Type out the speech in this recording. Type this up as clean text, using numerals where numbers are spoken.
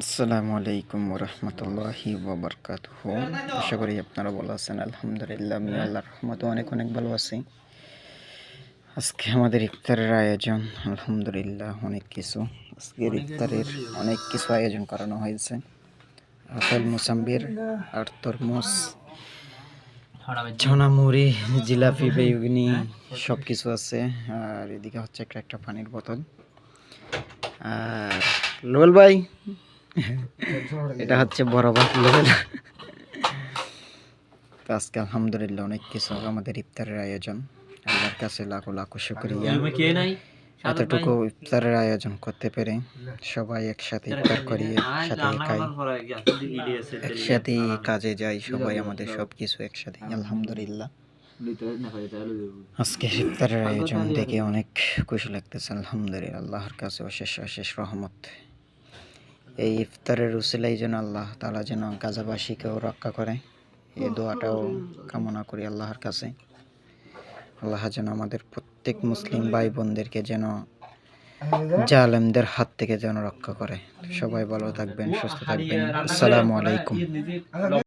আসসালামু আলাইকুম ওরহমতুল্লাহি ওবরকাতুহু। আশা করি আপনারা ভালো আছেন। আলহামদুলিল্লাহ, আমি আল্লাহর রহমতে অনেক অনেক ভালো আছি। আজকে আমাদের ইফতারের আয়োজন আলহামদুলিল্লাহ অনেক কিছু। আজকের ইফতারের অনেক কিছু আয়োজন করানো হয়েছে। আপেল, মোসাম্বির আর তরমুজ, ছোনা মুড়ি, জিলাপি, বেগুনি সব কিছু আছে। আর এদিকে হচ্ছে একটা পানির বোতল। আর লোল ভাই, এটা হচ্ছে বড় লেভেল। তো আজকে আলহামদুলিল্লাহ অনেক কিছু আমাদের ইফতারের আয়োজন। আল্লাহর কাছে লাখো লাখো শুকরিয়া, এতটুকু ইফতারের আয়োজন করতে পেরে। সবাই একসাথে ইফতার করি, একসাথে খাই, একসাথে কাজে যাই, সবাই আমাদের সব কিছু একসাথে। আলহামদুলিল্লাহ আজকে ইফতারের আয়োজন দেখে অনেক খুশি লাগতেছে। আলহামদুলিল্লাহ, আল্লাহর কাছে অশেষ অশেষ রহমত। এই ইফতারের উসিলাই যেন আল্লাহ তাআলা যেন গাজাবাসীকেও রক্ষা করে, এই দোয়াটাও কামনা করি আল্লাহর কাছে। আল্লাহ যেন আমাদের প্রত্যেক মুসলিম ভাই বোনদেরকে যেন জালেমদের হাত থেকে যেন রক্ষা করে। সবাই ভালো থাকবেন, সুস্থ থাকবেন। আসসালামু আলাইকুম।